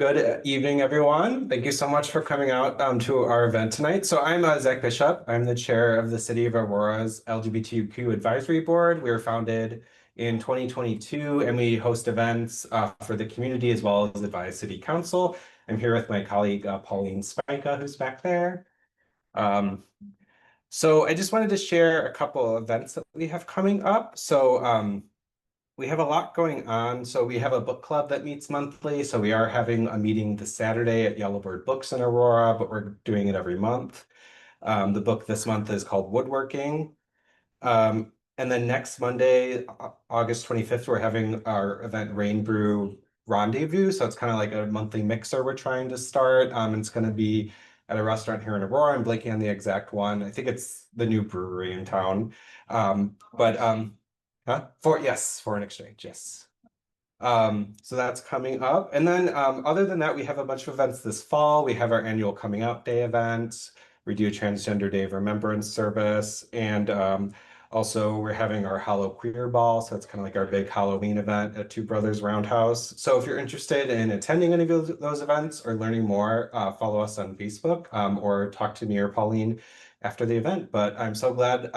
Good evening, everyone. Thank you so much for coming out to our event tonight. So I'm Zach Bishop. I'm the chair of the City of Aurora's LGBTQ Advisory Board. We were founded in 2022 and we host events for the community as well as advise City Council. I'm here with my colleague Pauline Spica, who's back there. So I just wanted to share a couple of events that we have coming up. So we have a lot going on. So we have a book club that meets monthly. So we are having a meeting this Saturday at Yellowbird Books in Aurora, but we're doing it every month. The book this month is called Woodworking. And then next Monday, August 25th, we're having our event Rain Brew Rendezvous. So it's kind of like a monthly mixer we're trying to start. It's going to be at a restaurant here in Aurora. I'm blanking on the exact one. I think it's the new brewery in town. Foreign exchange, yes. So that's coming up. And then other than that, we have a bunch of events this fall. We have our annual Coming Out Day event. We do a Transgender Day of Remembrance service. And also we're having our Hallow Queer Ball. So it's kind of like our big Halloween event at Two Brothers Roundhouse. So if you're interested in attending any of those events or learning more, follow us on Facebook or talk to me or Pauline after the event. But I'm so glad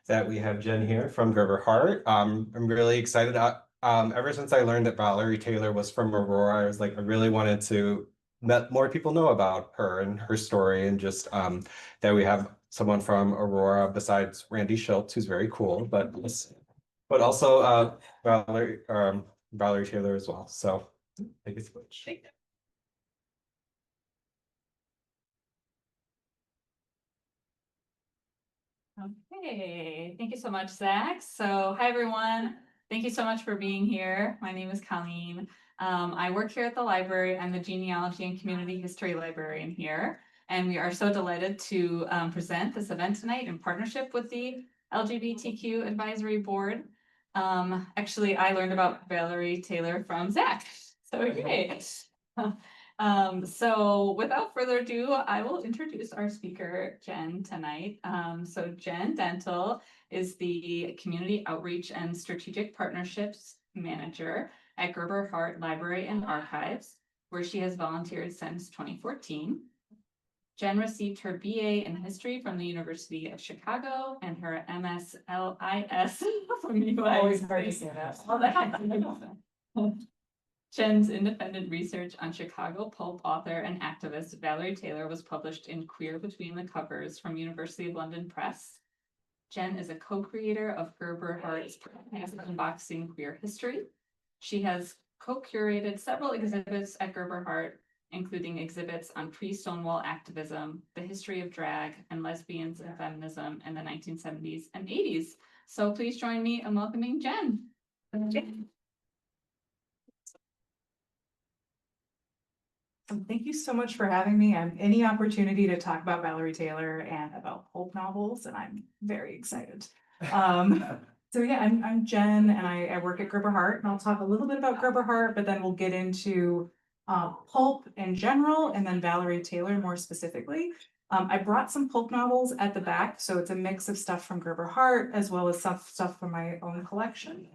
that we have Jen here from Gerber Hart. I'm really excited. Ever since I learned that Valerie Taylor was from Aurora, I was like, I really wanted to let more people know about her and her story, and just that we have someone from Aurora besides Randy Schultz, who's very cool, but also Valerie Taylor as well. So take a switch. Okay, thank you so much, Zach. So hi, everyone. Thank you so much for being here. My name is Colleen. I work here at the library. I'm the genealogy and community history librarian here. And we are so delighted to present this event tonight in partnership with the LGBTQ Advisory Board. Actually, I learned about Valerie Taylor from Zach. So great. So without further ado, I will introduce our speaker, Jen, tonight. So Jen Dentel is the Community Outreach and Strategic Partnerships Manager at Gerber Hart Library and Archives, where she has volunteered since 2014. Jen received her BA in History from the University of Chicago and her MSLIS from UIC. Always hard to say that. Jen's independent research on Chicago pulp author and activist Valerie Taylor was published in Queer Between the Covers from University of London Press. Jen is a co-creator of Gerber Hart's Unboxing Queer History. She has co-curated several exhibits at Gerber Hart, including exhibits on pre-Stonewall activism, the history of drag, and lesbians and feminism in the 1970s and 80s. So please join me in welcoming Jen. Thank you so much for having me. I'm any opportunity to talk about Valerie Taylor and about pulp novels, and I'm very excited. So yeah, I'm Jen, and I work at Gerber Hart, and I'll talk a little bit about Gerber Hart, but then we'll get into pulp in general, and then Valerie Taylor more specifically. I brought some pulp novels at the back, so it's a mix of stuff from Gerber Hart as well as stuff from my own collection.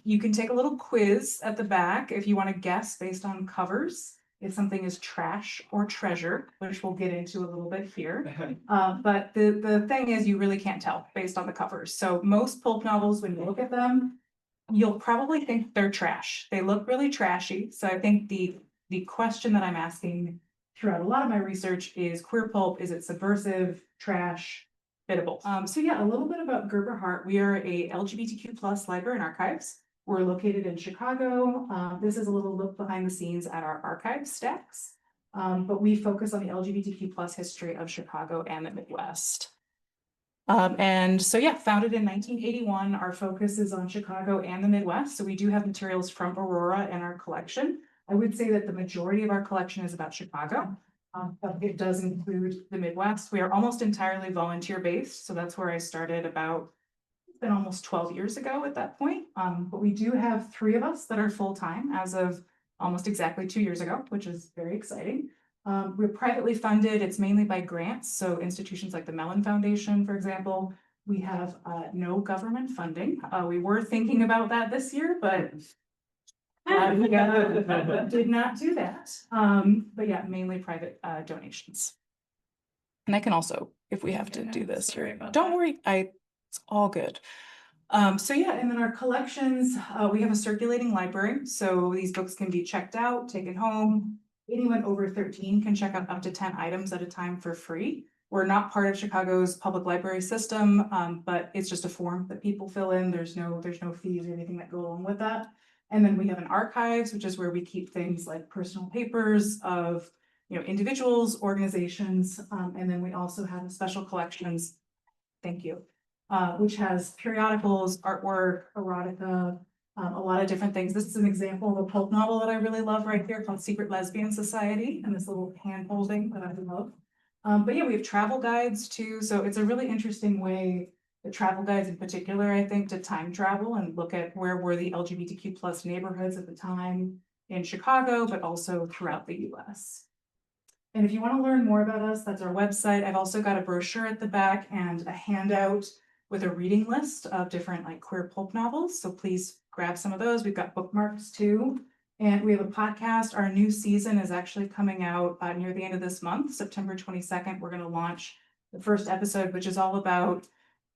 You can take a little quiz at the back if you want to guess based on covers if something is trash or treasure, which we'll get into a little bit here. But the thing is, you really can't tell based on the covers. So most pulp novels, when you look at them, you'll probably think they're trash. They look really trashy. So I think the question that I'm asking throughout a lot of my research is queer pulp, is it subversive, trash, biddable? So yeah, a little bit about Gerber Hart. We are a LGBTQ plus library and archives. We're located in Chicago. This is a little look behind the scenes at our archive stacks, but we focus on the LGBTQ plus history of Chicago and the Midwest. And so yeah, founded in 1981, our focus is on Chicago and the Midwest. So we do have materials from Aurora in our collection. I would say that the majority of our collection is about Chicago, but it does include the Midwest. We are almost entirely volunteer based. So that's where I started about been almost 12 years ago at that point. But we do have 3 of us that are full-time as of almost exactly 2 years ago, which is very exciting. We're privately funded. It's mainly by grants. So institutions like the Mellon Foundation, for example, we have no government funding. We were thinking about that this year, but Did not do that. But yeah, mainly private donations. And I can also, if we have to do this, don't worry, it's all good. So yeah, and then our collections, we have a circulating library. So these books can be checked out, taken home. Anyone over 13 can check out up to 10 items at a time for free. We're not part of Chicago's public library system, but it's just a form that people fill in. There's no fees or anything that go along with that. And then we have an archives, which is where we keep things like personal papers of individuals, organizations, and then we also have special collections. Thank you. Which has periodicals, artwork, erotica, a lot of different things. This is an example of a pulp novel that I really love right here called Secret Lesbian Society, and this little hand holding that I love. But yeah, we have travel guides too. So it's a really interesting way, the travel guides in particular, I think, to time travel and look at where were the LGBTQ plus neighborhoods at the time in Chicago, but also throughout the US. And if you want to learn more about us, that's our website. I've also got a brochure at the back and a handout with a reading list of different like queer pulp novels. So please grab some of those. We've got bookmarks too. And we have a podcast. Our new season is actually coming out near the end of this month, September 22nd. We're going to launch the first episode, which is all about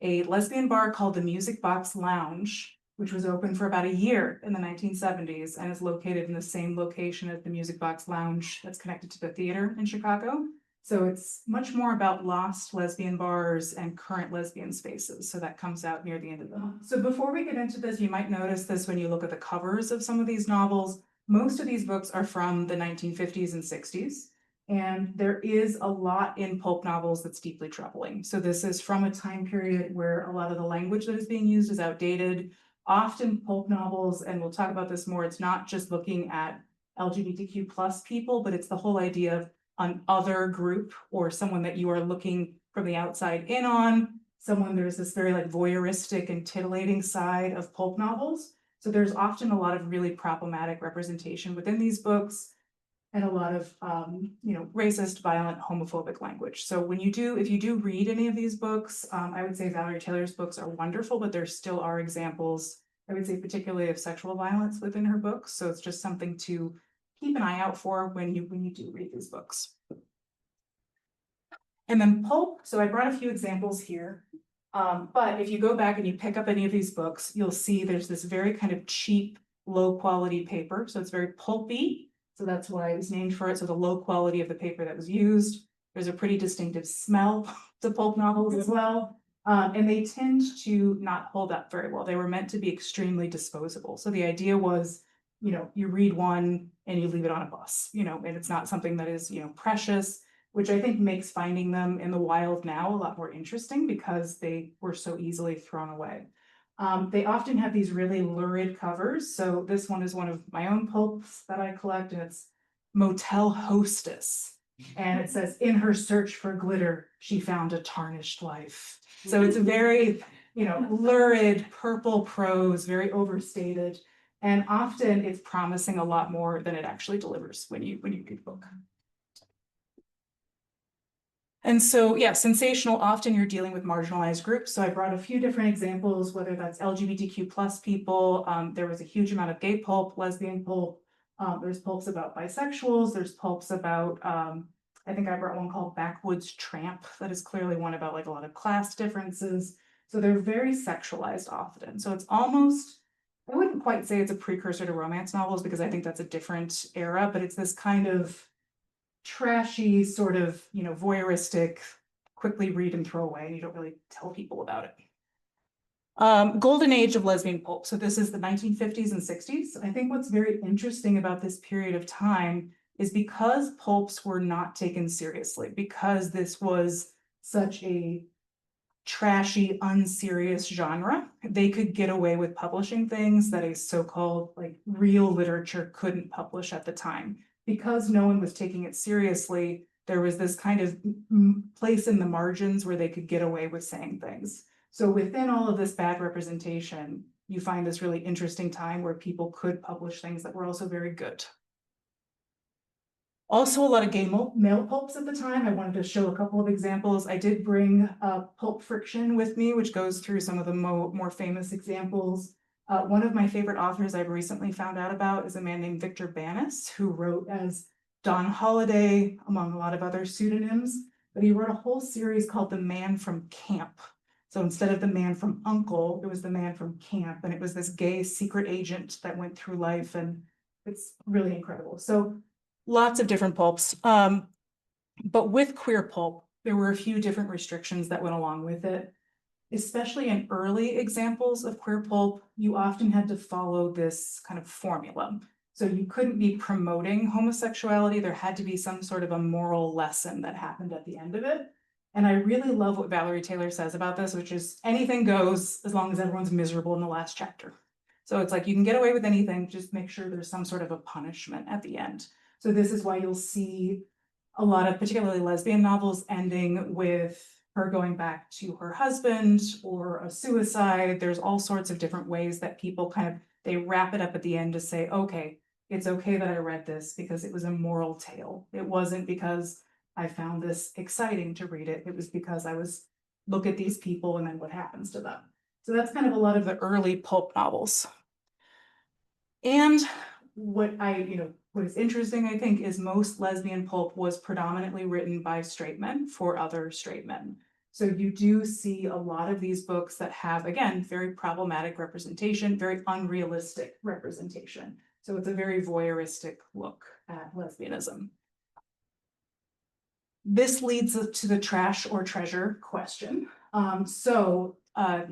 a lesbian bar called the Music Box Lounge, which was open for about a year in the 1970s and is located in the same location as the Music Box Lounge that's connected to the theater in Chicago. So it's much more about lost lesbian bars and current lesbian spaces. So that comes out near the end of the month. So before we get into this, you might notice this when you look at the covers of some of these novels. Most of these books are from the 1950s and 60s. And there is a lot in pulp novels that's deeply troubling. So this is from a time period where a lot of the language that is being used is outdated. Often pulp novels, and we'll talk about this more, it's not just looking at LGBTQ plus people, but it's the whole idea of an other group or someone that you are looking from the outside in on. There's this very like voyeuristic and titillating side of pulp novels. So there's often a lot of really problematic representation within these books and a lot of racist, violent, homophobic language. So if you do read any of these books, I would say Valerie Taylor's books are wonderful, but there still are examples, I would say particularly of sexual violence within her books. So it's just something to keep an eye out for when you do read these books. And then pulp, so I brought a few examples here. But if you go back and you pick up any of these books, you'll see there's this very kind of cheap, low quality paper. So it's very pulpy. So that's why it was named for it. So the low quality of the paper that was used. There's a pretty distinctive smell to pulp novels as well. And they tend to not hold up very well. They were meant to be extremely disposable. So the idea was, you read one and you leave it on a bus, and it's not something that is, precious, which I think makes finding them in the wild now a lot more interesting because they were so easily thrown away. They often have these really lurid covers. So this one is one of my own pulps that I collect, and it's Motel Hostess. And it says, in her search for glitter, she found a tarnished life. So it's a very, lurid purple prose, very overstated. And often it's promising a lot more than it actually delivers when you read the book. And so, yeah, sensational, often you're dealing with marginalized groups. So I brought a few different examples, whether that's LGBTQ plus people. There was a huge amount of gay pulp, lesbian pulp. There's pulps about bisexuals. There's pulps about, I think I brought one called Backwoods Tramp. That is clearly one about like a lot of class differences. So they're very sexualized often. So it's almost, I wouldn't quite say it's a precursor to romance novels because I think that's a different era, but it's this kind of trashy sort of, voyeuristic, quickly read and throw away, and you don't really tell people about it. Golden age of lesbian pulp. So this is the 1950s and 60s. I think what's very interesting about this period of time is because pulps were not taken seriously, because this was such a trashy, unserious genre, they could get away with publishing things that a so-called like real literature couldn't publish at the time. Because no one was taking it seriously, there was this kind of place in the margins where they could get away with saying things. So within all of this bad representation, you find this really interesting time where people could publish things that were also very good. Also, a lot of gay male pulps at the time. I wanted to show a couple of examples. I did bring Pulp Friction with me, which goes through some of the more famous examples. One of my favorite authors I've recently found out about is a man named Victor Banis, who wrote as Don Holiday, among a lot of other pseudonyms, but he wrote a whole series called The Man from Camp. So instead of the man from Uncle, it was the man from camp, and it was this gay secret agent that went through life, and it's really incredible. So lots of different pulps. But with queer pulp, there were a few different restrictions that went along with it. Especially in early examples of queer pulp, you often had to follow this kind of formula. So you couldn't be promoting homosexuality. There had to be some sort of a moral lesson that happened at the end of it. And I really love what Valerie Taylor says about this, which is anything goes as long as everyone's miserable in the last chapter. So it's like you can get away with anything, just make sure there's some sort of a punishment at the end. So this is why you'll see a lot of particularly lesbian novels ending with her going back to her husband or a suicide. There's all sorts of different ways that people they wrap it up at the end to say, okay, it's okay that I read this because it was a moral tale. It wasn't because I found this exciting to read it. It was because look at these people and then what happens to them. So that's kind of a lot of the early pulp novels. And what is interesting, I think, is most lesbian pulp was predominantly written by straight men for other straight men. So you do see a lot of these books that have, again, very problematic representation, very unrealistic representation. So it's a very voyeuristic look at lesbianism. This leads us to the trash or treasure question. The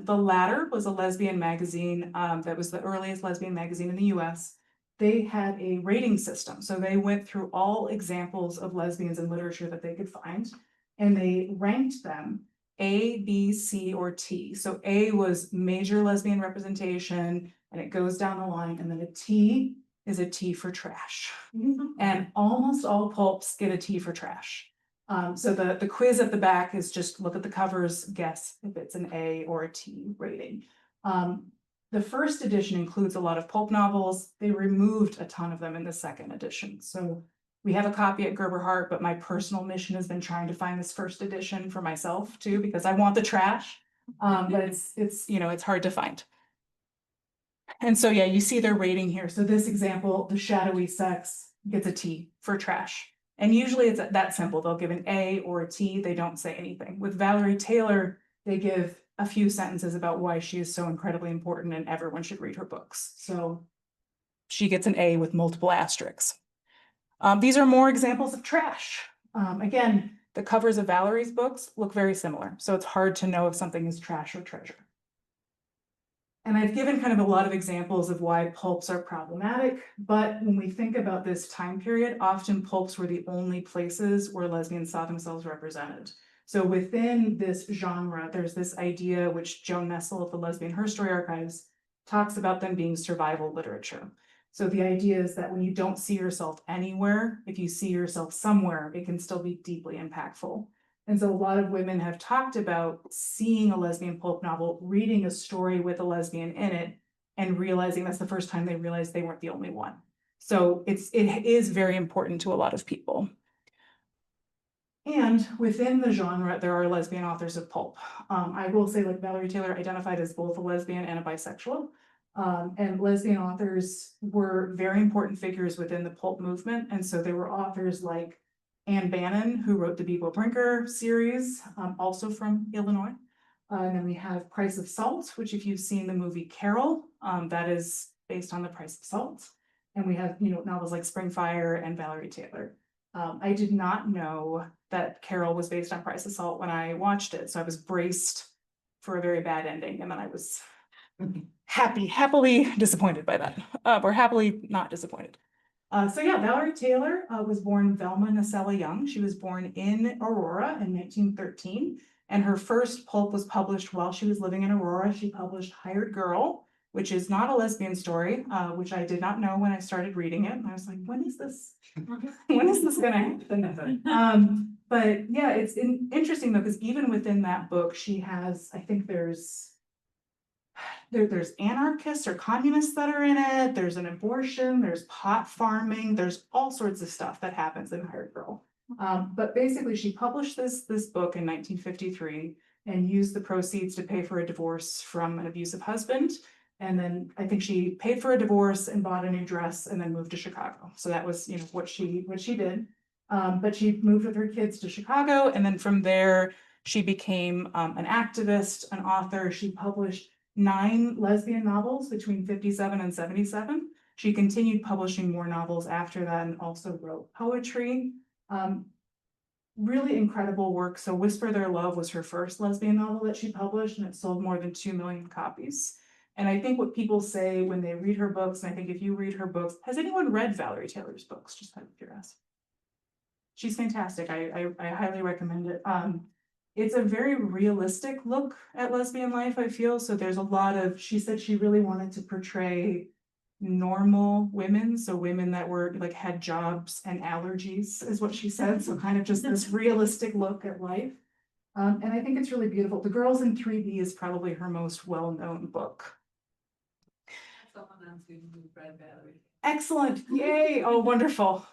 Ladder was a lesbian magazine that was the earliest lesbian magazine in the US. They had a rating system. So they went through all examples of lesbians in literature that they could find, and they ranked them A, B, C, or T. So A was major lesbian representation, and it goes down the line, and then a T is a T for trash. And almost all pulps get a T for trash. So the quiz at the back is just look at the covers, guess if it's an A or a T rating. The first edition includes a lot of pulp novels. They removed a ton of them in the second edition. So we have a copy at Gerber Hart, but my personal mission has been trying to find this first edition for myself too, because I want the trash. But it's hard to find. And so, yeah, you see their rating here. So this example, the shadowy sex gets a T for trash. And usually it's that simple. They'll give an A or a T. They don't say anything. With Valerie Taylor, they give a few sentences about why she is so incredibly important and everyone should read her books. So she gets an A with multiple asterisks. These are more examples of trash. Again, the covers of Valerie's books look very similar. So it's hard to know if something is trash or treasure. And I've given kind of a lot of examples of why pulps are problematic, but when we think about this time period, often pulps were the only places where lesbians saw themselves represented. So within this genre, there's this idea which Joan Nessel of the Lesbian History Archives talks about them being survival literature. So the idea is that when you don't see yourself anywhere, if you see yourself somewhere, it can still be deeply impactful. And so a lot of women have talked about seeing a lesbian pulp novel, reading a story with a lesbian in it, and realizing that's the first time they realized they weren't the only one. So it is very important to a lot of people. And within the genre, there are lesbian authors of pulp. I will say, like, Valerie Taylor identified as both a lesbian and a bisexual. And lesbian authors were very important figures within the pulp movement. And so there were authors like Anne Bannon, who wrote the Bebo Brinker series, also from Illinois. And then we have Price of Salt, which if you've seen the movie Carol, that is based on the Price of Salt. And we have, novels like Spring Fire and Valerie Taylor. I did not know that Carol was based on Price of Salt when I watched it. So I was braced for a very bad ending. And then I was happily disappointed by that, or happily not disappointed. So yeah, Valerie Taylor was born Velma Nacella Young. She was born in Aurora in 1913, and her first pulp was published while she was living in Aurora. She published Hired Girl, which is not a lesbian story, which I did not know when I started reading it. And I was like, when is this gonna happen? But yeah, it's interesting though, because even within that book, she has, I think there's anarchists or communists that are in it. There's an abortion, there's pot farming, there's all sorts of stuff that happens in Hired Girl. But basically she published this book in 1953 and used the proceeds to pay for a divorce from an abusive husband. And then I think she paid for a divorce and bought a new dress and then moved to Chicago. So that was, you know, what she did. But she moved with her kids to Chicago, and then from there, she became an activist, an author. She published 9 lesbian novels between 57 and 77. She continued publishing more novels after that and also wrote poetry. Really incredible work. So Whisper Their Love was her first lesbian novel that she published, and it sold more than 2 million copies. And I think what people say when they read her books, and I think if you read her books, has anyone read Valerie Taylor's books? Just out of curiosity. She's fantastic. I highly recommend it. It's a very realistic look at lesbian life, I feel. So there's a lot of, she said she really wanted to portray normal women, so women that were like had jobs and allergies is what she said. So kind of just this realistic look at life. And I think it's really beautiful. The Girls in 3D is probably her most well-known book. Someone else who read Valerie. Excellent. Yay. Oh, wonderful.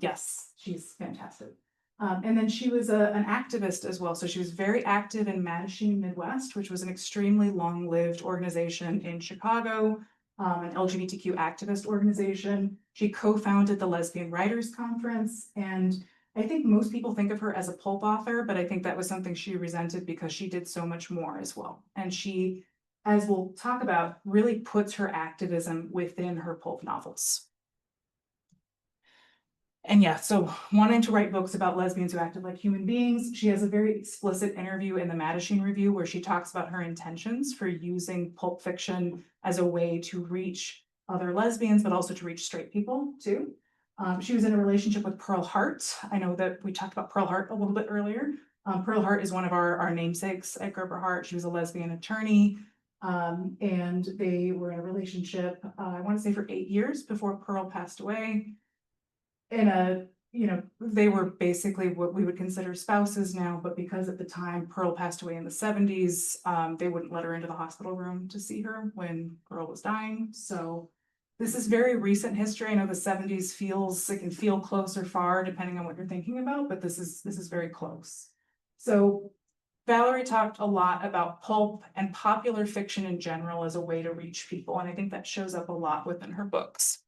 Yes, she's fantastic. And then she was an activist as well. So she was very active in Mattachine Midwest, which was an extremely long-lived organization in Chicago, an LGBTQ activist organization. She co-founded the Lesbian Writers Conference. And I think most people think of her as a pulp author, but I think that was something she resented because she did so much more as well. And she, as we'll talk about, really puts her activism within her pulp novels. And yeah, so wanting to write books about lesbians who acted like human beings, she has a very explicit interview in the Mattachine Review where she talks about her intentions for using pulp fiction as a way to reach other lesbians, but also to reach straight people too. She was in a relationship with Pearl Hart. I know that we talked about Pearl Hart a little bit earlier. Pearl Hart is one of our namesakes at Gerber Hart. She was a lesbian attorney. And they were in a relationship, I want to say for 8 years before Pearl passed away. They were basically what we would consider spouses now, but because at the time Pearl passed away in the 70s, they wouldn't let her into the hospital room to see her when Pearl was dying. So this is very recent history. I know the 70s it can feel close or far depending on what you're thinking about, but this is very close. So Valerie talked a lot about pulp and popular fiction in general as a way to reach people, and I think that shows up a lot within her books.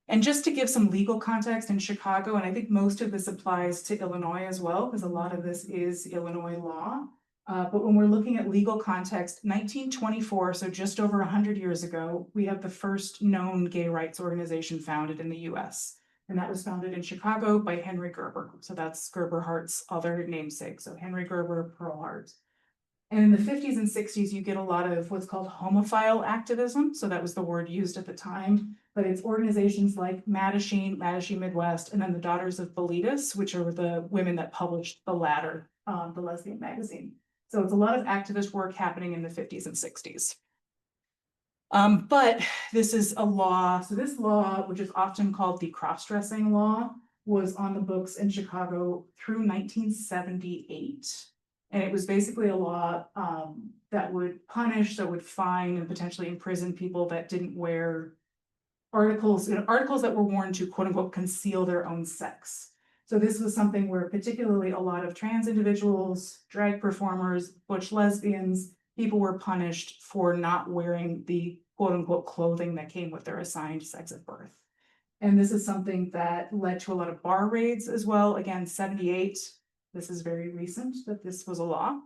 And just to give some legal context in Chicago, and I think most of this applies to Illinois as well, because a lot of this is Illinois law. But when we're looking at legal context, 1924, so just over 100 years ago, we have the first known gay rights organization founded in the US. And that was founded in Chicago by Henry Gerber. So that's Gerber Hart's other namesake. So Henry Gerber, Pearl Hart. And in the 50s and 60s, you get a lot of what's called homophile activism. So that was the word used at the time. But it's organizations like Mattachine Midwest, and then the Daughters of Bilitis, which are the women that published The Ladder, the lesbian magazine. So it's a lot of activist work happening in the 50s and 60s. But this is a law. So this law, which is often called the cross-dressing law, was on the books in Chicago through 1978. And it was basically a law that would punish, that would fine and potentially imprison people that didn't wear articles that were worn to quote unquote conceal their own sex. So this was something where particularly a lot of trans individuals, drag performers, butch lesbians, people were punished for not wearing the quote unquote clothing that came with their assigned sex at birth. And this is something that led to a lot of bar raids as well. Again, 78, this is very recent that this was a law.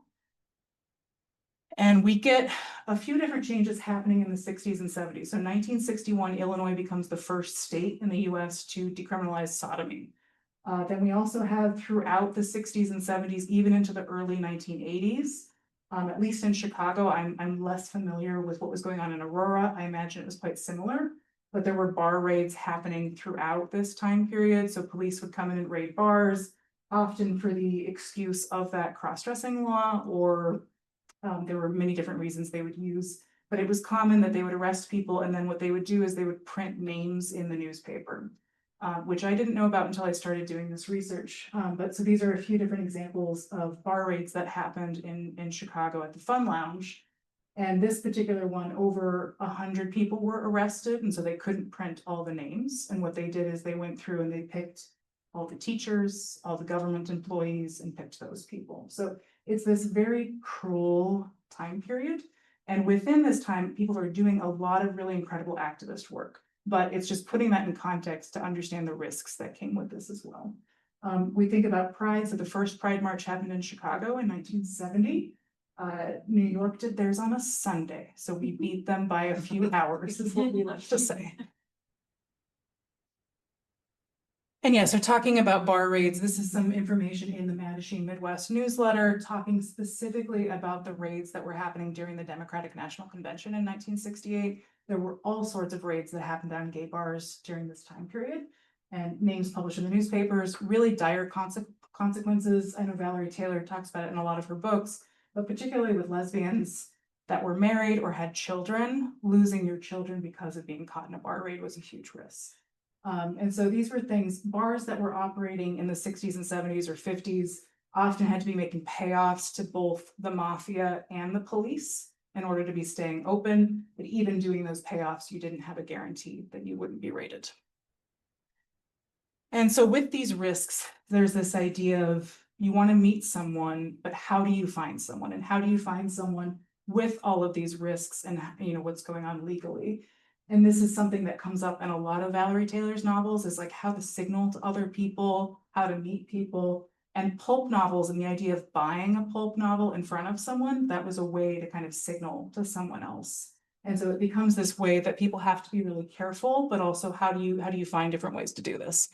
And we get a few different changes happening in the 60s and 70s. So 1961, Illinois becomes the first state in the US to decriminalize sodomy. Then we also have throughout the 60s and 70s, even into the early 1980s, at least in Chicago, I'm less familiar with what was going on in Aurora. I imagine it was quite similar, but there were bar raids happening throughout this time period. So police would come in and raid bars, often for the excuse of that cross-dressing law, or there were many different reasons they would use, but it was common that they would arrest people, and then what they would do is they would print names in the newspaper, which I didn't know about until I started doing this research. But so these are a few different examples of bar raids that happened in Chicago at the Fun Lounge. And this particular one, over 100 people were arrested, and so they couldn't print all the names. And what they did is they went through and they picked all the teachers, all the government employees, and picked those people. So it's this very cruel time period. And within this time, people are doing a lot of really incredible activist work, but it's just putting that in context to understand the risks that came with this as well. We think about Pride, so the first Pride March happened in Chicago in 1970. New York did theirs on a Sunday, so we beat them by a few hours, is what we like to say. And yeah, so talking about bar raids, this is some information in the Mattachine Midwest newsletter, talking specifically about the raids that were happening during the Democratic National Convention in 1968. There were all sorts of raids that happened on gay bars during this time period, and names published in the newspapers, really dire consequences. I know Valerie Taylor talks about it in a lot of her books, but particularly with lesbians that were married or had children, losing your children because of being caught in a bar raid was a huge risk. And so these were things, bars that were operating in the 60s and 70s or 50s often had to be making payoffs to both the mafia and the police in order to be staying open. But even doing those payoffs, you didn't have a guarantee that you wouldn't be raided. And so with these risks, there's this idea of you want to meet someone, but how do you find someone? And how do you find someone with all of these risks and what's going on legally? And this is something that comes up in a lot of Valerie Taylor's novels, is like how to signal to other people, how to meet people. And pulp novels and the idea of buying a pulp novel in front of someone, that was a way to kind of signal to someone else. And so it becomes this way that people have to be really careful, but also how do you find different ways to do this?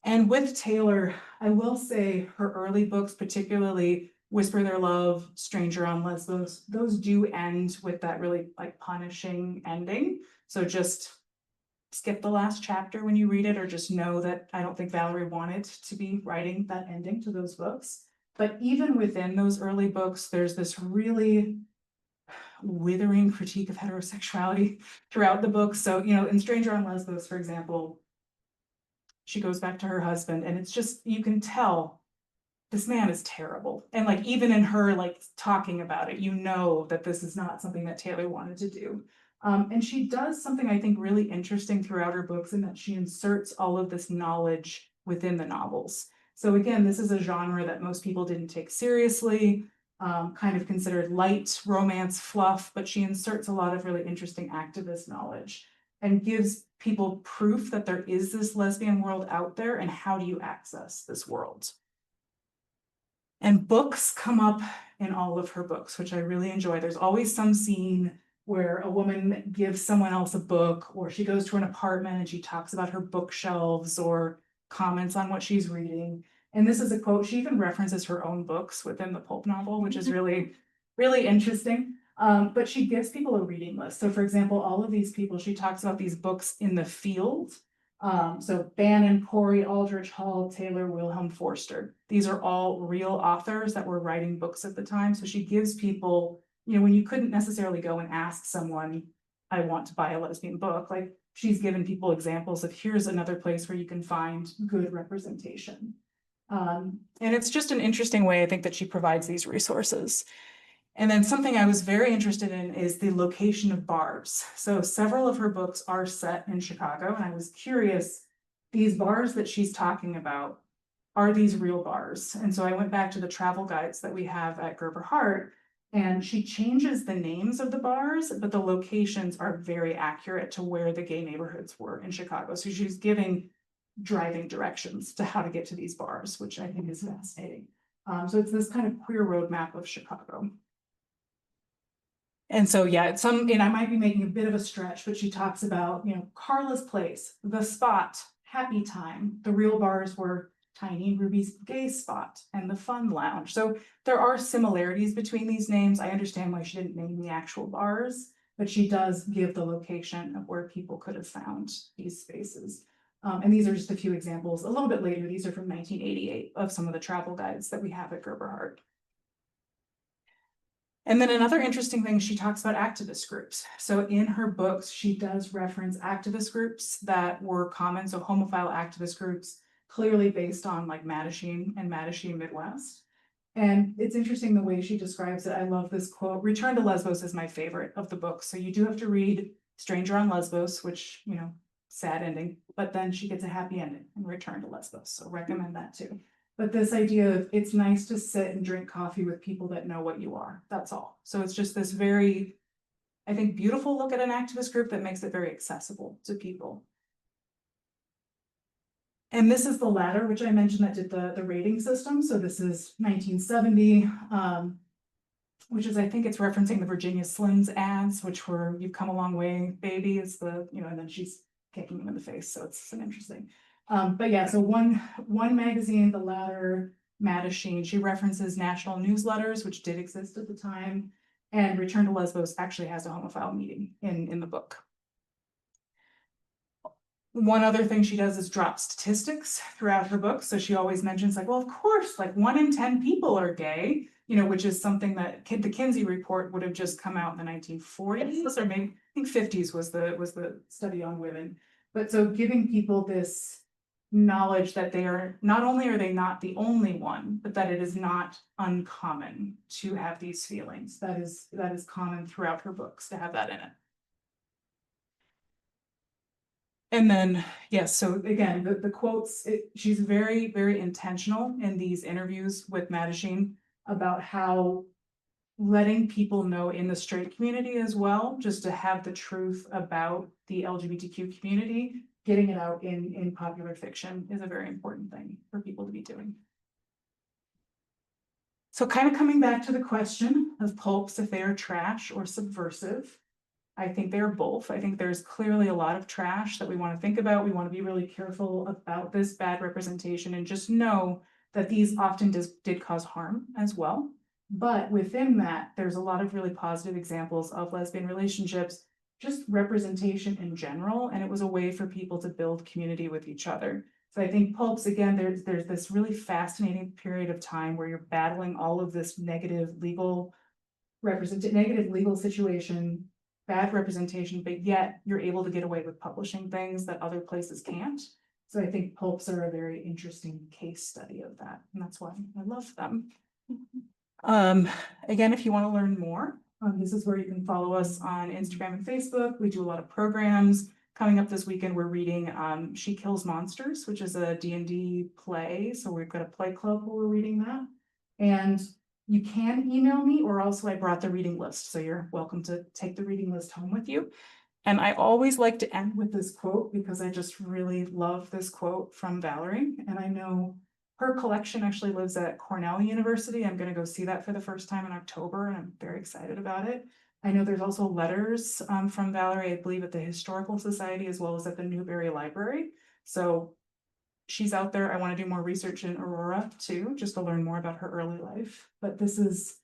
And with Taylor, I will say her early books, particularly Whisper Their Love, Stranger on Lesbos, those do end with that really like punishing ending. So just skip the last chapter when you read it, or just know that I don't think Valerie wanted to be writing that ending to those books. But even within those early books, there's this really withering critique of heterosexuality throughout the book. So, in Stranger on Lesbos, for example, she goes back to her husband, and it's just, you can tell this man is terrible. And like, even in her like talking about it, that this is not something that Taylor wanted to do. And she does something I think really interesting throughout her books, in that she inserts all of this knowledge within the novels. So again, this is a genre that most people didn't take seriously, kind of considered light romance fluff, but she inserts a lot of really interesting activist knowledge and gives people proof that there is this lesbian world out there, and how do you access this world? And books come up in all of her books, which I really enjoy. There's always some scene where a woman gives someone else a book, or she goes to an apartment and she talks about her bookshelves or comments on what she's reading. And this is a quote, she even references her own books within the pulp novel, which is really, really interesting. But she gives people a reading list. So for example, all of these people, she talks about these books in the field. So Bannon, Corey, Aldrich, Hall, Taylor, Wilhelm Forster. These are all real authors that were writing books at the time. So she gives people, when you couldn't necessarily go and ask someone, I want to buy a lesbian book, like she's given people examples of here's another place where you can find good representation. And it's just an interesting way, I think, that she provides these resources. And then something I was very interested in is the location of bars. So several of her books are set in Chicago, and I was curious, these bars that she's talking about, are these real bars? And so I went back to the travel guides that we have at Gerber Hart, and she changes the names of the bars, but the locations are very accurate to where the gay neighborhoods were in Chicago. So she's giving driving directions to how to get to these bars, which I think is fascinating. So it's this kind of queer roadmap of Chicago. And so, yeah, and I might be making a bit of a stretch, but she talks about, Carla's Place, The Spot, Happy Time. The real bars were Tiny Ruby's Gay Spot and the Fun Lounge. So there are similarities between these names. I understand why she didn't name the actual bars, but she does give the location of where people could have found these spaces. And these are just a few examples. A little bit later, these are from 1988 of some of the travel guides that we have at Gerber Hart. And then another interesting thing, she talks about activist groups. So in her books, she does reference activist groups that were common. So homophile activist groups, clearly based on like Mattachine and Mattachine Midwest. And it's interesting the way she describes it. I love this quote. Return to Lesbos is my favorite of the book. So you do have to read Stranger on Lesbos, which, sad ending, but then she gets a happy ending and Return to Lesbos. So recommend that too. But this idea of it's nice to sit and drink coffee with people that know what you are, that's all. So it's just this very, I think, beautiful look at an activist group that makes it very accessible to people. And this is the ladder, which I mentioned that did the rating system. So this is 1970, which is, I think it's referencing the Virginia Slims ads, which were, you've come a long way, baby, is the, you know, and then she's kicking him in the face. So it's an interesting. But yeah, so one magazine, the ladder, Mattachine, she references national newsletters, which did exist at the time. And Return to Lesbos actually has a homophile meeting in the book. One other thing she does is drop statistics throughout her book. So she always mentions like, well, of course, like 1 in 10 people are gay, you know, which is something that the Kinsey report would have just come out in the 1940s, or maybe I think 50s was the study on women. But so giving people this knowledge that they are, not only are they not the only one, but that it is not uncommon to have these feelings. That is common throughout her books to have that in it. And then, yes, so again, the quotes, she's very, very intentional in these interviews with Mattachine about how letting people know in the straight community as well, just to have the truth about the LGBTQ community, getting it out in popular fiction is a very important thing for people to be doing. So kind of coming back to the question of pulps, if they are trash or subversive. I think they're both. I think there's clearly a lot of trash that we want to think about. We want to be really careful about this bad representation and just know that these often did cause harm as well. But within that, there's a lot of really positive examples of lesbian relationships, just representation in general. And it was a way for people to build community with each other. So I think pulps, again, there's this really fascinating period of time where you're battling all of this negative legal situation, bad representation, but yet you're able to get away with publishing things that other places can't. So I think pulps are a very interesting case study of that, and that's why I love them. Again, if you want to learn more, this is where you can follow us on Instagram and Facebook. We do a lot of programs. Coming up this weekend, we're reading She Kills Monsters, which is a D&D play. So we've got a play club where we're reading that. And you can email me, or also I brought the reading list. So you're welcome to take the reading list home with you. And I always like to end with this quote because I just really love this quote from Valerie. And I know her collection actually lives at Cornell University. I'm going to go see that for the first time in October, and I'm very excited about it. I know there's also letters from Valerie, I believe, at the Historical Society as well as at the Newberry Library. So she's out there. I want to do more research in Aurora too, just to learn more about her early life. But this is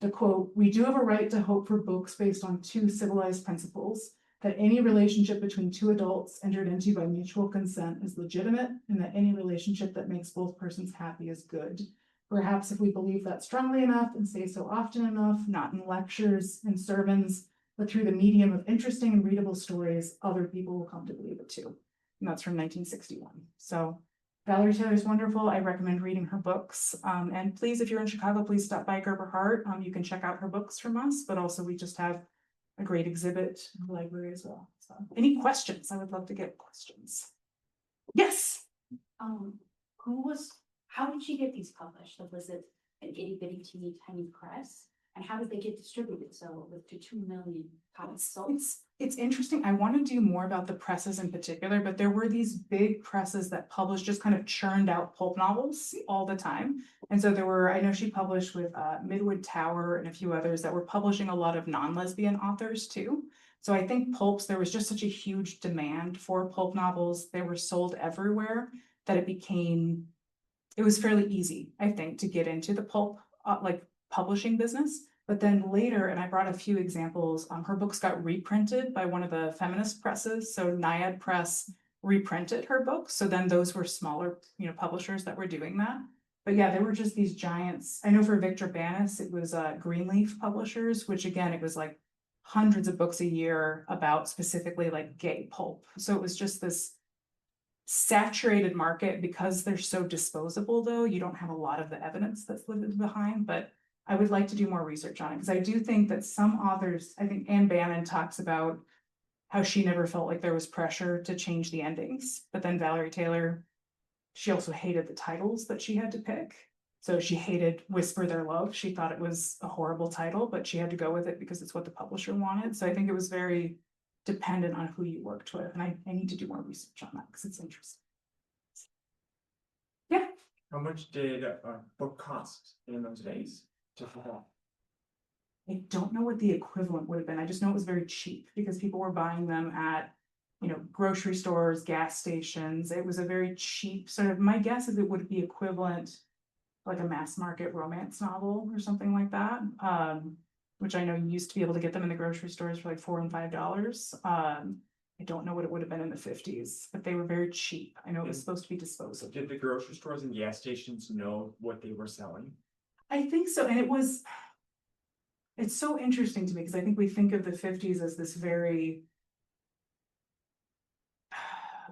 the quote: "We do have a right to hope for books based on 2 civilized principles, that any relationship between 2 adults entered into by mutual consent is legitimate, and that any relationship that makes both persons happy is good. Perhaps if we believe that strongly enough and say so often enough, not in lectures and sermons, but through the medium of interesting and readable stories, other people will come to believe it too." And that's from 1961. So Valerie Taylor is wonderful. I recommend reading her books. And please, if you're in Chicago, please stop by Gerber Hart. You can check out her books from us, but also we just have a great exhibit in the library as well. So any questions? I would love to get questions. Yes. How did she get these published? Like, was it an itty bitty teeny tiny press? And how did they get distributed? So with to 2 million copies sold? It's interesting. I want to do more about the presses in particular, but there were these big presses that published, just kind of churned out pulp novels all the time. And so there were, I know she published with Midwood Tower and a few others that were publishing a lot of non-lesbian authors too. So I think pulps, there was just such a huge demand for pulp novels. They were sold everywhere that it was fairly easy, I think, to get into the pulp publishing business. But then later, and I brought a few examples, her books got reprinted by one of the feminist presses. So Naiad Press reprinted her books. So then those were smaller, publishers that were doing that. But yeah, there were just these giants. I know for Victor Banis, it was Greenleaf Publishers, which again, it was like hundreds of books a year about specifically like gay pulp. So it was just this saturated market. Because they're so disposable though, you don't have a lot of the evidence that's lived behind, but I would like to do more research on it because I do think that some authors, I think Anne Bannon talks about how she never felt like there was pressure to change the endings, but then Valerie Taylor she also hated the titles that she had to pick. So she hated Whisper Their Love. She thought it was a horrible title, but she had to go with it because it's what the publisher wanted. So I think it was very dependent on who you worked with. And I need to do more research on that because it's interesting. Yeah. How much did a book cost in those days to fulfill? I don't know what the equivalent would have been. I just know it was very cheap because people were buying them at, you know, grocery stores, gas stations. It was a very cheap sort of, my guess is it would be equivalent like a mass market romance novel or something like that. Which I know you used to be able to get them in the grocery stores for like $4 and $5. I don't know what it would have been in the 50s, but they were very cheap. I know it was supposed to be disposable. Did the grocery stores and gas stations know what they were selling? I think so, and it's so interesting to me because I think we think of the 50s as this very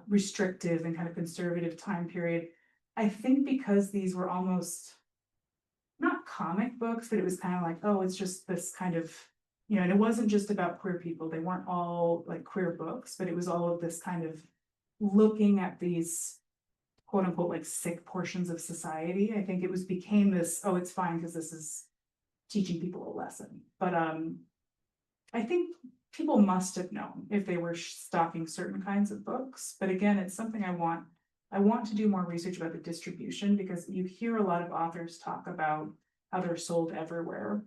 restrictive and kind of conservative time period. I think because these were almost not comic books, but it was kind of like, oh, it's just this kind of, you know, and it wasn't just about queer people. They weren't all like queer books, but it was all of this kind of looking at these quote unquote like sick portions of society. I think it became this, oh, it's fine because this is teaching people a lesson. But I think people must have known if they were stocking certain kinds of books. But again, it's something I want to do more research about the distribution because you hear a lot of authors talk about how they're sold everywhere,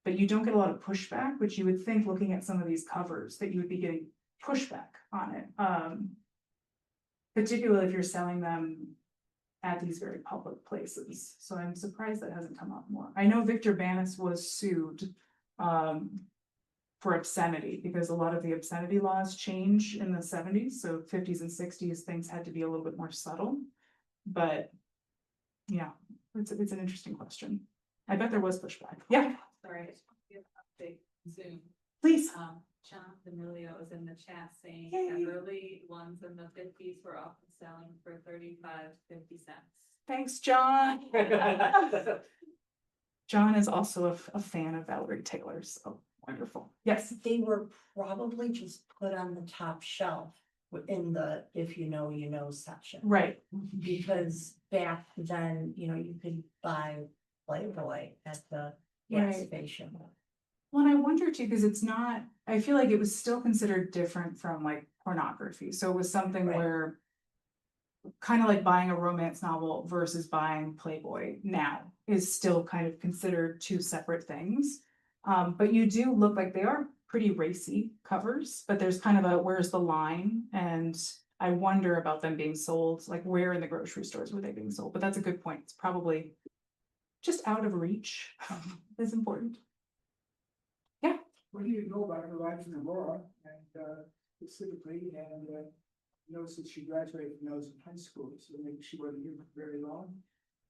but you don't get a lot of pushback, which you would think looking at some of these covers that you would be getting pushback on it. Particularly if you're selling them at these very public places. So I'm surprised that hasn't come up more. I know Victor Banis was sued for obscenity because a lot of the obscenity laws change in the 70s. So 50s and 60s, things had to be a little bit more subtle. But yeah, it's an interesting question. I bet there was pushback. Yeah, Sorry, I just want to give an update Zoom. please. John D'Amelio is in the chat saying Yay. that early ones in the 50s were often selling for 35-50 cents. Thanks, John. John is also a fan of Valerie Taylor, so wonderful. Yes. They were probably just put on the top shelf in the if you know, you know section. Right. Because back then, you know, you could buy Playboy at the gas Right. station. Well, and I wonder too, because it's not, I feel like it was still considered different from like pornography. So it was something Right. where kind of like buying a romance novel versus buying Playboy now is still kind of considered two separate things. But you do look like they are pretty racy covers, but there's kind of a where's the line? And I wonder about them being sold, like where in the grocery stores were they being sold? But that's a good point. It's probably just out of reach is important. What do you know about her life in Aurora and specifically, and notice that she graduated from those in high school, so maybe she wasn't here for very long.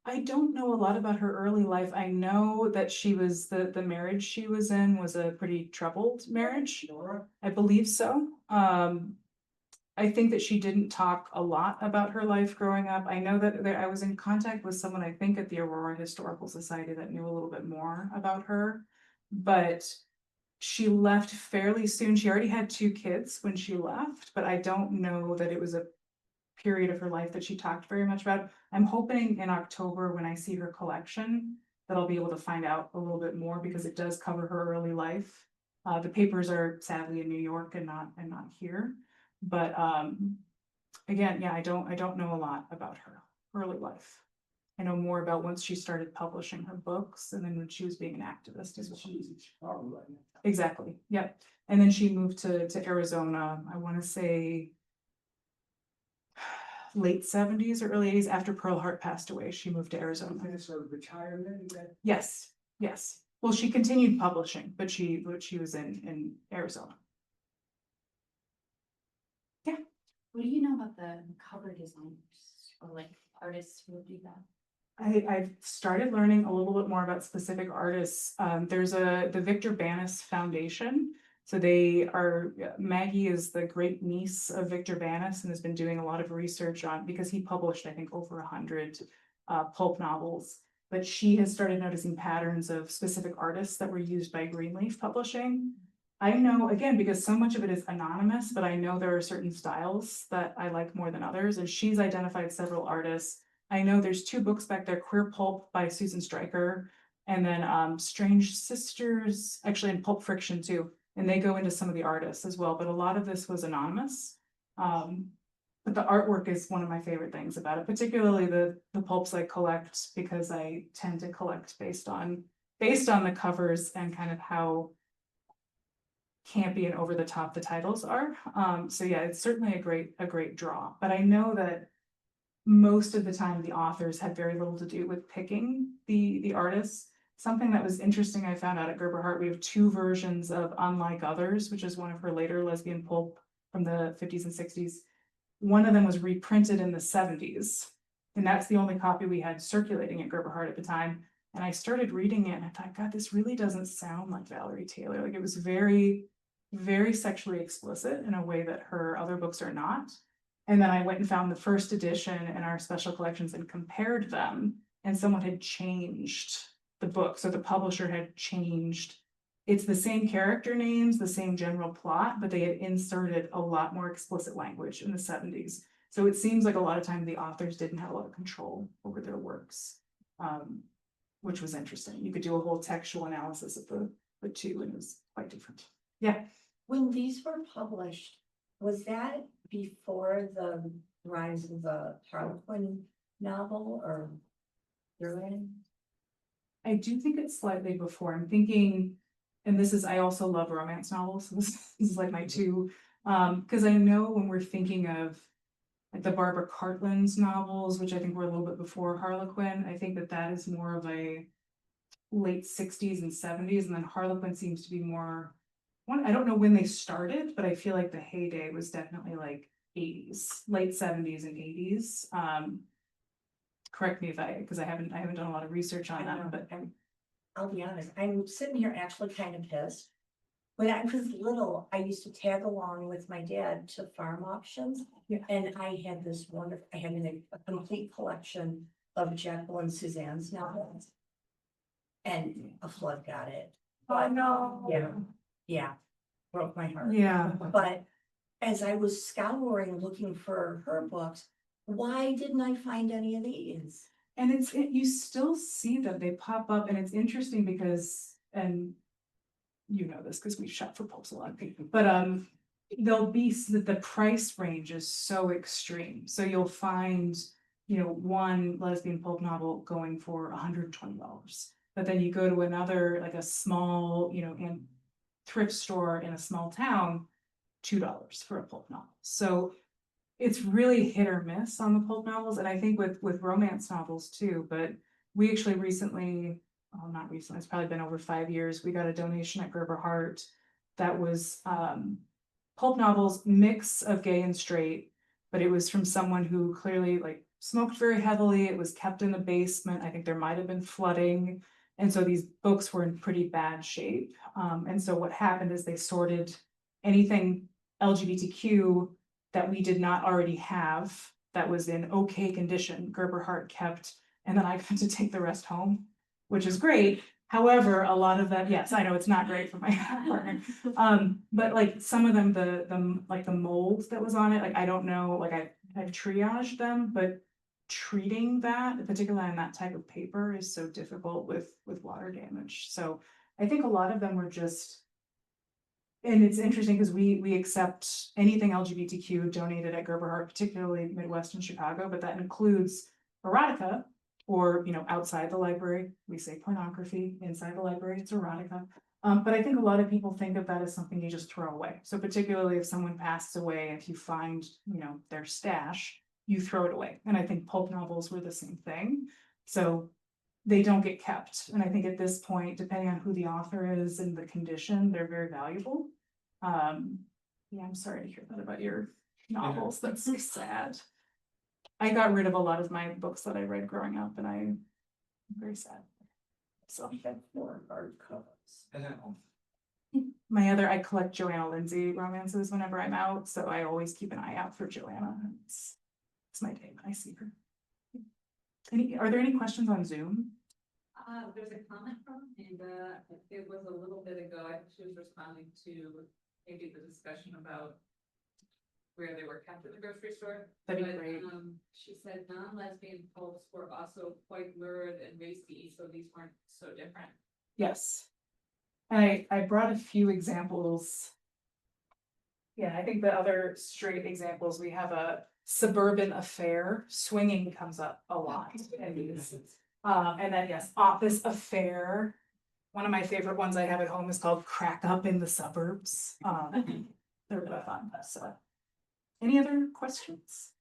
I don't know a lot about her early life. I know that she was the marriage she was in was a pretty troubled marriage. Nora? I believe so. I think that she didn't talk a lot about her life growing up. I know that I was in contact with someone, I think at the Aurora Historical Society that knew a little bit more about her, but she left fairly soon. She already had 2 kids when she left, but I don't know that it was a period of her life that she talked very much about. I'm hoping in October when I see her collection that I'll be able to find out a little bit more because it does cover her early life. The papers are sadly in New York and not here. But again, yeah, I don't know a lot about her early life. I know more about once she started publishing her books and then when she was being an activist as well. She's in Chicago right now. Exactly, yep. And then she moved to Arizona, I want to say late 70s or early 80s after Pearl Hart passed away. She moved to Arizona. Something sort of retirement, is that? Yes, yes. Well, she continued publishing, but she was in Arizona. What do you know about the cover designers or like artists who would do that? I've started learning a little bit more about specific artists. There's the Victor Banis Foundation. So Maggie is the great niece of Victor Banis and has been doing a lot of research on, because he published, I think, over 100 pulp novels. But she has started noticing patterns of specific artists that were used by Greenleaf Publishing. I know, again, because so much of it is anonymous, but I know there are certain styles that I like more than others, and she's identified several artists. I know there's 2 books back there, Queer Pulp by Susan Stryker, and then Strange Sisters, actually in Pulp Friction too, and they go into some of the artists as well, but a lot of this was anonymous. But the artwork is one of my favorite things about it, particularly the pulps I collect, because I tend to collect based on the covers and kind of how campy and over the top the titles are. So yeah, it's certainly a great draw, but I know that most of the time the authors had very little to do with picking the artists. Something that was interesting I found out at Gerber Hart, we have 2 versions of Unlike Others, which is one of her later lesbian pulp from the 50s and 60s. One of them was reprinted in the 70s, and that's the only copy we had circulating at Gerber Hart at the time. And I started reading it and I thought, God, this really doesn't sound like Valerie Taylor. Like, it was very, very sexually explicit in a way that her other books are not. And then I went and found the first edition in our special collections and compared them, and someone had changed the book. So the publisher had changed. It's the same character names, the same general plot, but they had inserted a lot more explicit language in the 70s. So it seems like a lot of time the authors didn't have a lot of control over their works, which was interesting. You could do a whole textual analysis of the 2, and it was quite different. Yeah. When these were published, was that before the rise of the Harlequin novel or during? I do think it's slightly before. I'm thinking, and this is, I also love romance novels. So this is like my 2, because I know when we're thinking of like the Barbara Cartland's novels, which I think were a little bit before Harlequin, I think that is more of a late 60s and 70s, and then Harlequin seems to be more I don't know when they started, but I feel like the heyday was definitely like 80s, late 70s and 80s. Correct me if because I haven't done a lot of research on them, but I'll be honest, I'm sitting here actually kind of pissed. When I was little, I used to tag along with my dad to farm auctions. Yeah. And I had this wonderful, I had a complete collection of Jekyll and Suzanne's novels. And a flood got it. oh no. Yeah, broke my heart. Yeah. But as I was scouring looking for her books, why didn't I find any of these? And you still see them, they pop up, and it's interesting because, and you know this because we shop for pulps a lot, but there'll be the price range is so extreme. So you'll find, one lesbian pulp novel going for $120, but then you go to another, like a small, in thrift store in a small town, $2 for a pulp novel. So it's really hit or miss on the pulp novels, and I think with romance novels too. But we actually recently, well, not recently, it's probably been over 5 years, we got a donation at Gerber Hart that was pulp novels, mix of gay and straight, but it was from someone who clearly like smoked very heavily. It was kept in the basement. I think there might have been flooding, and so these books were in pretty bad shape. And so what happened is they sorted anything LGBTQ that we did not already have that was in okay condition, Gerber Hart kept, and then I got to take the rest home, which is great. However, a lot of that, yes, I know it's not great for my partner. But like some of them, the mold that was on it, like I don't know, like I've triaged them, but treating that, particularly on that type of paper, is so difficult with water damage. So I think a lot of them were just. And it's interesting because we accept anything LGBTQ donated at Gerber Hart, particularly Midwestern Chicago, but that includes erotica, or outside the library, we say pornography. Inside the library, it's erotica. But I think a lot of people think of that as something you just throw away. So particularly if someone passes away, if you find their stash, you throw it away. And I think pulp novels were the same thing. So they don't get kept. And I think at this point, depending on who the author is and the condition, they're very valuable. Yeah, I'm sorry to hear that about your novels. That's so sad. I got rid of a lot of my books that I read growing up, and I'm very sad. So I had 4 hardcovers. I collect Joanna Lindsay romances whenever I'm out, so I always keep an eye out for Joanna. It's my day when I see her. Are there any questions on Zoom? There's a comment from Amanda, it was a little bit ago, I think she was responding to maybe the discussion about where they were kept in the grocery store. That'd be But, great. she said non-lesbian pulps were also quite lurid and racy, so these weren't so different. Yes. I brought a few examples. Yeah, I think the other straight examples, we have a suburban affair, swinging comes up a lot in these. And then yes, office affair. One of my favorite ones I have at home is called Crack Up in the Suburbs. They're really fun, so. Any other questions?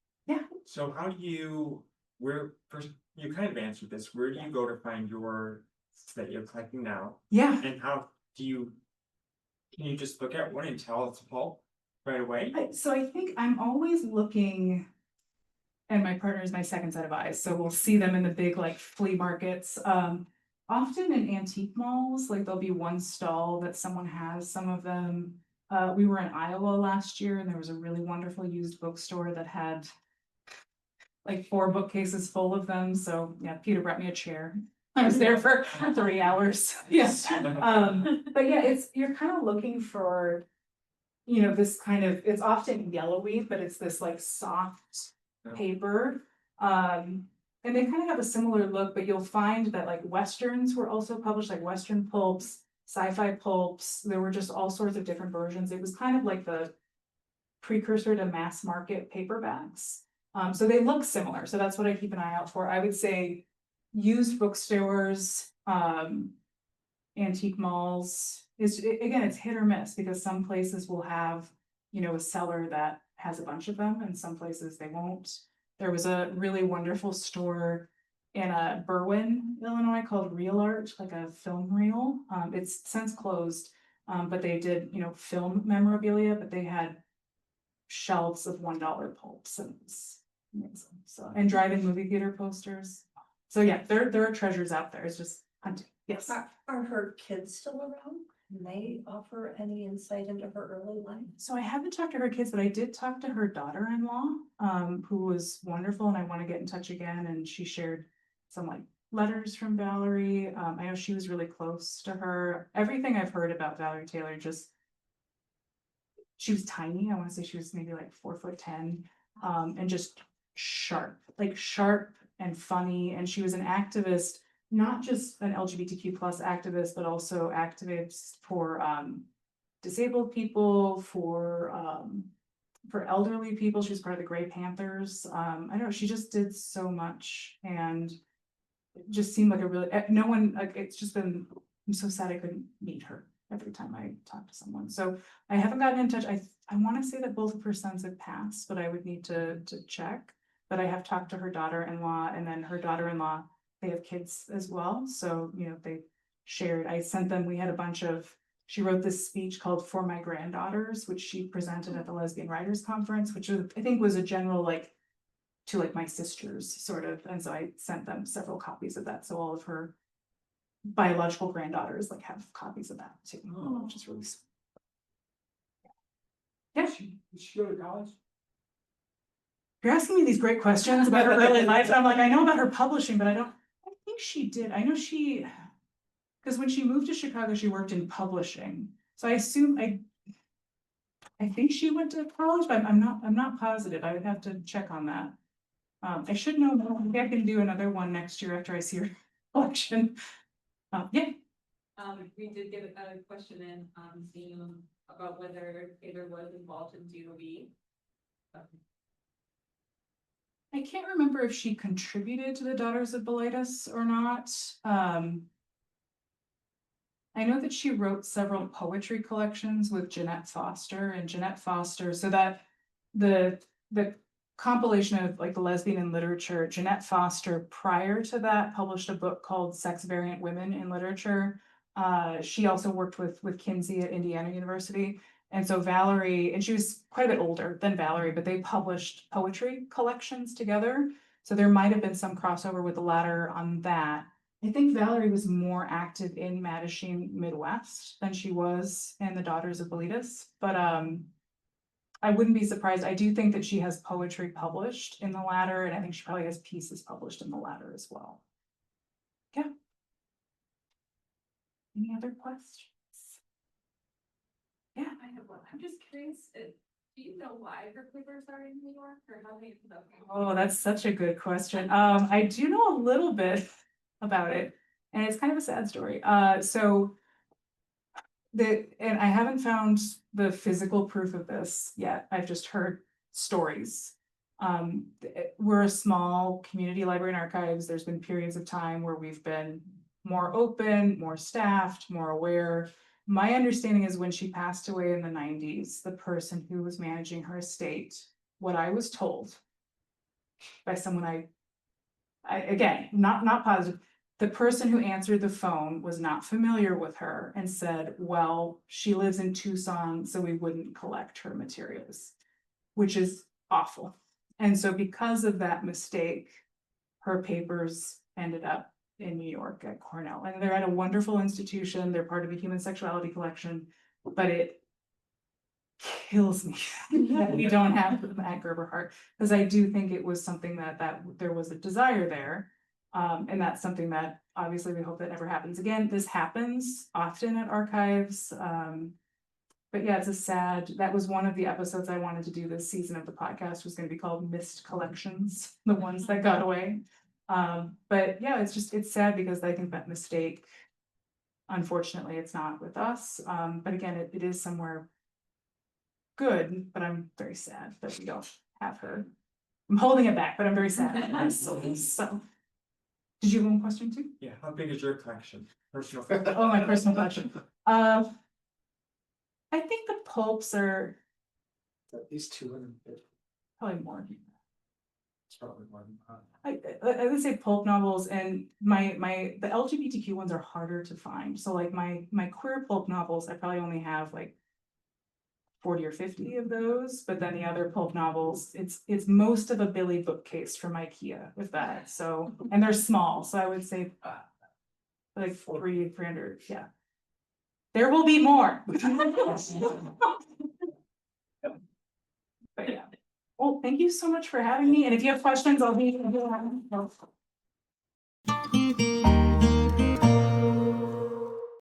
So how do you, where, first, you kind of answered this, where do you go to find your that you're collecting now? Yeah, And how do you, can you just look at one and tell it's a pulp right away? so I think I'm always looking. And my partner is my second set of eyes, so we'll see them in the big like flea markets. Often in antique malls, like there'll be one stall that someone has some of them. We were in Iowa last year and there was a really wonderful used bookstore that had like 4 bookcases full of them. So yeah, Peter brought me a chair. I was there for 3 hours. Yes. But yeah, you're kind of looking for, this kind of, it's often yellowy, but it's this like soft paper. And they kind of have a similar look, but you'll find that like Westerns were also published, like Western pulps, sci-fi pulps. There were just all sorts of different versions. It was kind of like the precursor to mass market paperbacks. So they look similar. So that's what I keep an eye out for. I would say used bookstores, antique malls. Again, it's hit or miss because some places will have, a seller that has a bunch of them and some places they won't. There was a really wonderful store in Berwyn, Illinois called Real Art, like a film reel. It's since closed, but they did, film memorabilia, but they had shelves of $1 pulps and it was amazing. So, and drive-in movie theater posters. So yeah, there are treasures out there. It's just hunting. Yes. Are her kids still around? Can they offer any insight into her early life? So I haven't talked to her kids, but I did talk to her daughter-in-law, who was wonderful, and I want to get in touch again. And she shared some like letters from Valerie. I know she was really close to her. Everything I've heard about Valerie Taylor, she was tiny. I want to say she was maybe like 4'10", and just sharp and funny. And she was an activist, not just an LGBTQ plus activist, but also activists for disabled people, for elderly people. She was part of the Grey Panthers. I don't know, she just did so much and it just seemed like a really, no one, like it's just been, I'm so sad I couldn't meet her every time I talk to someone. So I haven't gotten in touch. I want to say that both of her sons have passed, but I would need to check. But I have talked to her daughter-in-law, and then her daughter-in-law, they have kids as well. So, they shared, I sent them, we had a bunch of, she wrote this speech called For My Granddaughters, which she presented at the Lesbian Writers Conference, which I think was a general to my sisters sort of. And so I sent them several copies of that. So all of her biological granddaughters have copies of that too, which is really sweet. Yeah. Did she go to college? You're asking me these great questions about her early life, and I'm like, I know about her publishing, but I think she did. I know because when she moved to Chicago, she worked in publishing. So I assume I think she went to college, but I'm not positive. I would have to check on that. I should know more. Maybe I can do another one next year after I see her collection. Yeah. We did get a question in on Zoom about whether Taylor was involved in DOB. I can't remember if she contributed to the Daughters of Bilitis or not. I know that she wrote several poetry collections with Jeanette Foster, and Jeanette Foster, so that the compilation of the lesbian in literature, Jeanette Foster prior to that published a book called Sex Variant Women in Literature. She also worked with Kinsey at Indiana University. And so Valerie, and she was quite a bit older than Valerie, but they published poetry collections together. So there might have been some crossover with the latter on that. I think Valerie was more active in Mattachine Midwest than she was in the Daughters of Bilitis. But I wouldn't be surprised. I do think that she has poetry published in the latter, and I think she probably has pieces published in the latter as well. Yeah. Any other questions? Yeah. I have one. I'm just curious, do you know why her papers are in New York or how they ended up? Oh, that's such a good question. I do know a little bit about it, and it's kind of a sad story. So and I haven't found the physical proof of this yet. I've just heard stories. We're a small community library and archives. There's been periods of time where we've been more open, more staffed, more aware. My understanding is when she passed away in the 90s, the person who was managing her estate, what I was told by someone I again, not positive, the person who answered the phone was not familiar with her and said, well, she lives in Tucson, so we wouldn't collect her materials, which is awful. And so because of that mistake, her papers ended up in New York at Cornell, and they're at a wonderful institution. They're part of a human sexuality collection, but it kills me that we don't have them at Gerber Hart, because I do think it was something that there was a desire there. And that's something that obviously we hope that never happens again. This happens often at archives. But yeah, that was one of the episodes I wanted to do this season of the podcast, was going to be called Missed Collections, the ones that got away. But yeah, it's sad because I think that mistake, unfortunately, it's not with us. But again, it is somewhere good, but I'm very sad that we don't have her. I'm holding it back, but I'm very sad. So, did you have one question too? Yeah, how big is your collection? Personal. Oh, my personal collection. I think the pulps are At least 250. probably more. It's probably more than I would say pulp novels, and the LGBTQ ones are harder to find. So like my queer pulp novels, I probably only have like 40 or 50 of those, but then the other pulp novels, it's most of a Billy bookcase from IKEA with that. So, and they're small, so I would say like 300, yeah. There will be more. But yeah. Well, thank you so much for having me. And if you have questions, I'll be.